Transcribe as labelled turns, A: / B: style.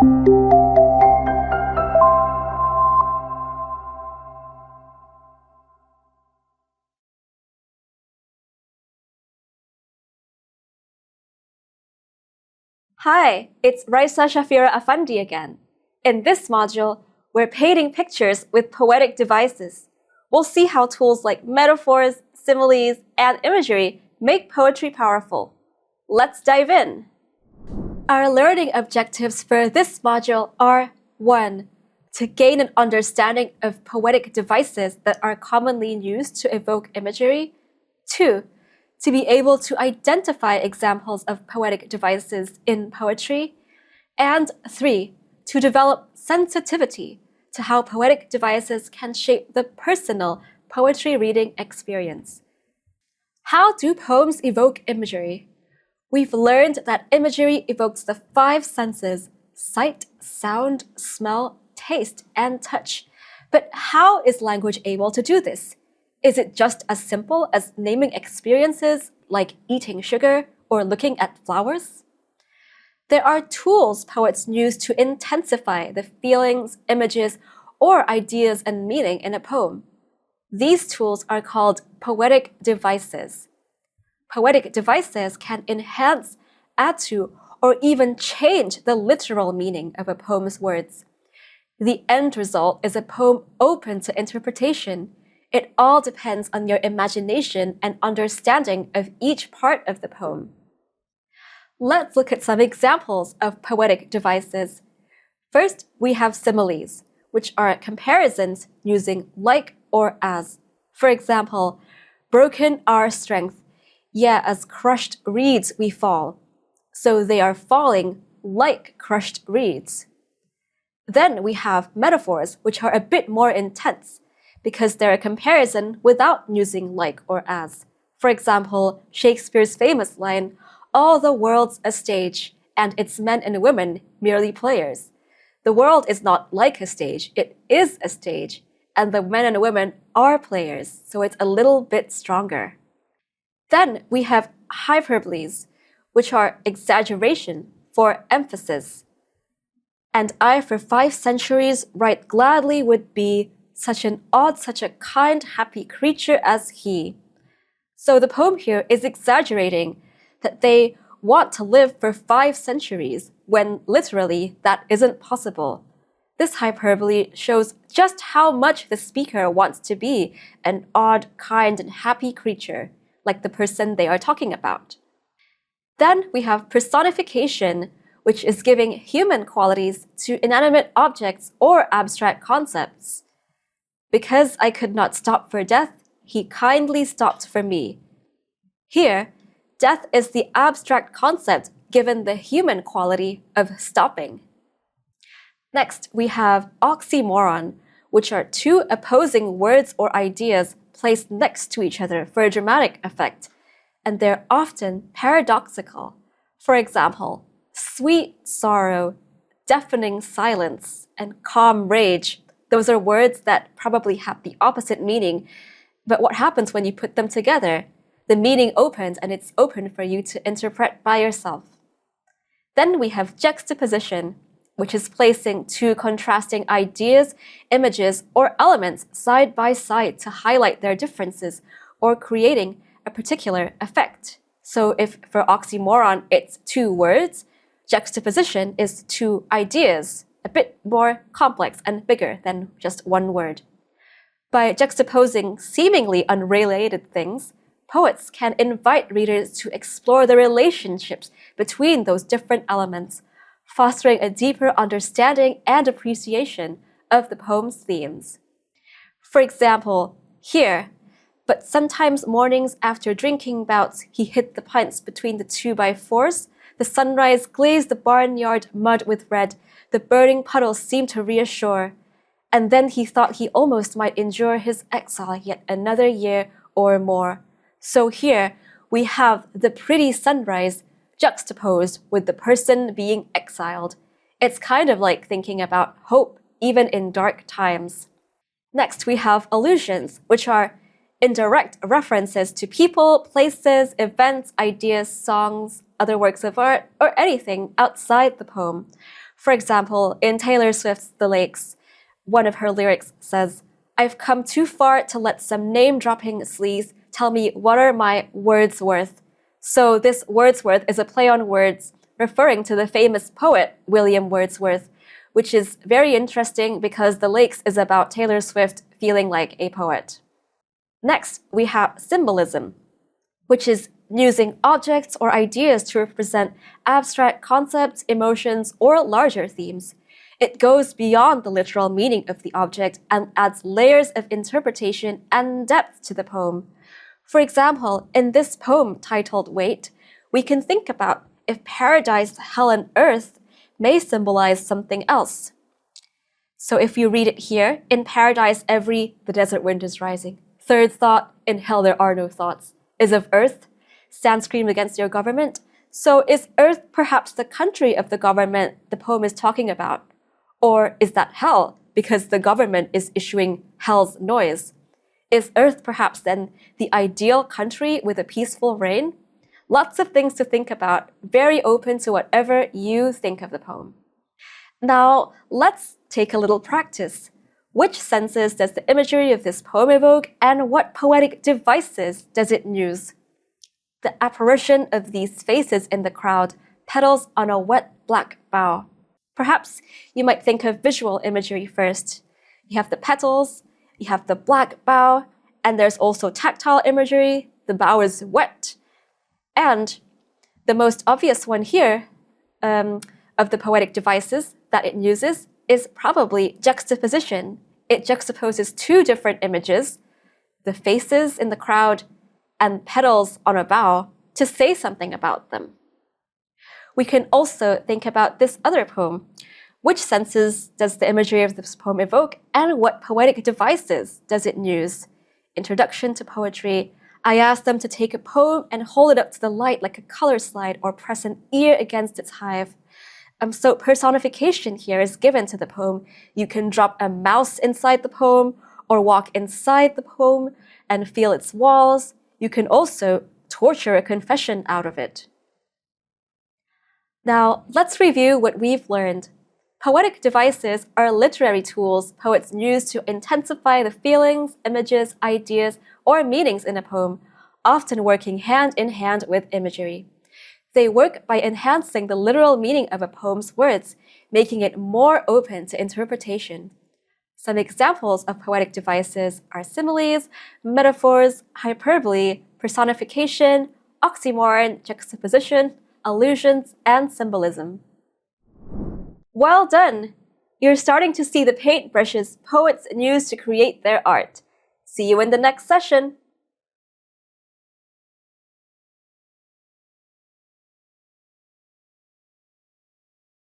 A: Hi, it's Raisa Shafira Affandi again. In this module, we're painting pictures with poetic devices. We'll see how tools like metaphors, similes, and imagery make poetry powerful. Let's dive in. Our learning objectives for this module are 1. To gain an understanding of poetic devices that are commonly used to evoke imagery. 2. To be able to identify examples of poetic devices in poetry. And 3. To develop sensitivity to how poetic devices can shape the personal poetry reading experience. How do poems evoke imagery? We've learned that imagery evokes the 5 senses: sight, sound, smell, taste, and touch. But how is language able to do this? Is it just as simple as naming experiences like eating sugar or looking at flowers? There are tools poets use to intensify the feelings, images, or ideas and meaning in a poem. These tools are called poetic devices. Poetic devices can enhance, add to, or even change the literal meaning of a poem's words. The end result is a poem open to interpretation. It all depends on your imagination and understanding of each part of the poem. Let's look at some examples of poetic devices. First, we have similes, which are comparisons using like or as. For example, broken our strength, yeah, as crushed reeds we fall. So they are falling like crushed reeds. Then we have metaphors, which are a bit more intense, because they're a comparison without using like or as. For example, Shakespeare's famous line, "All the world's a stage, and its men and women merely players." The world is not like a stage, it is a stage, and the men and women are players, so it's a little bit stronger. Then we have hyperboles, which are exaggeration for emphasis. "And I for 5 centuries right gladly would be such an odd, such a kind, happy creature as he." So the poem here is exaggerating that they want to live for 5 centuries, when literally that isn't possible. This hyperbole shows just how much the speaker wants to be an odd, kind, and happy creature, like the person they are talking about. Then we have personification, which is giving human qualities to inanimate objects or abstract concepts. "Because I could not stop for death, he kindly stopped for me." Here, death is the abstract concept given the human quality of stopping. Next, we have oxymoron, which are 2 opposing words or ideas placed next to each other for a dramatic effect, and they're often paradoxical. For example, sweet sorrow, deafening silence, and calm rage. Those are words that probably have the opposite meaning, but what happens when you put them together? The meaning opens, and it's open for you to interpret by yourself. Then we have juxtaposition, which is placing 2 contrasting ideas, images, or elements side by side to highlight their differences or creating a particular effect. So if for oxymoron it's 2 words, juxtaposition is 2 ideas, a bit more complex and bigger than just 1 word. By juxtaposing seemingly unrelated things, poets can invite readers to explore the relationships between those different elements, fostering a deeper understanding and appreciation of the poem's themes. For example, here, "But sometimes mornings after drinking bouts, he hid the pints between the 2x4s. The sunrise glazed the barnyard mud with red. The burning puddles seemed to reassure. And then he thought he almost might endure his exile yet another year or more." So here, we have the pretty sunrise juxtaposed with the person being exiled. It's kind of like thinking about hope, even in dark times. Next, we have allusions, which are indirect references to people, places, events, ideas, songs, other works of art, or anything outside the poem. For example, in Taylor Swift's The Lakes, one of her lyrics says, "I've come too far to let some name-dropping sleaze tell me what are my words worth." So this Wordsworth is a play on words referring to the famous poet William Wordsworth, which is very interesting because The Lakes is about Taylor Swift feeling like a poet. Next, we have symbolism, which is using objects or ideas to represent abstract concepts, emotions, or larger themes. It goes beyond the literal meaning of the object and adds layers of interpretation and depth to the poem. For example, in this poem titled Wait, we can think about if paradise, hell, and earth may symbolize something else. So if you read it here, in paradise the desert wind is rising. Third thought, in hell there are no thoughts, is of earth, stand scream against your government. So is earth perhaps the country of the government the poem is talking about? Or is that hell because the government is issuing hell's noise? Is earth perhaps then the ideal country with a peaceful reign? Lots of things to think about, very open to whatever you think of the poem. Now, let's take a little practice. Which senses does the imagery of this poem evoke, and what poetic devices does it use? The apparition of these faces in the crowd, petals on a wet black bough. Perhaps you might think of visual imagery first. You have the petals, you have the black bough, and there's also tactile imagery. The bough is wet. And the most obvious one here of the poetic devices that it uses is probably juxtaposition. It juxtaposes two different images, the faces in the crowd and petals on a bough, to say something about them. We can also think about this other poem. Which senses does the imagery of this poem evoke, and what poetic devices does it use? Introduction to poetry. I asked them to take a poem and hold it up to the light like a color slide or press an ear against its hive. So personification here is given to the poem. You can drop a mouse inside the poem or walk inside the poem and feel its walls. You can also torture a confession out of it. Now, let's review what we've learned. Poetic devices are literary tools poets use to intensify the feelings, images, ideas, or meanings in a poem, often working hand in hand with imagery. They work by enhancing the literal meaning of a poem's words, making it more open to interpretation. Some examples of poetic devices are similes, metaphors, hyperbole, personification, oxymoron, juxtaposition, allusions, and symbolism. Well done! You're starting to see the paintbrushes poets use to create their art. See you in the next session!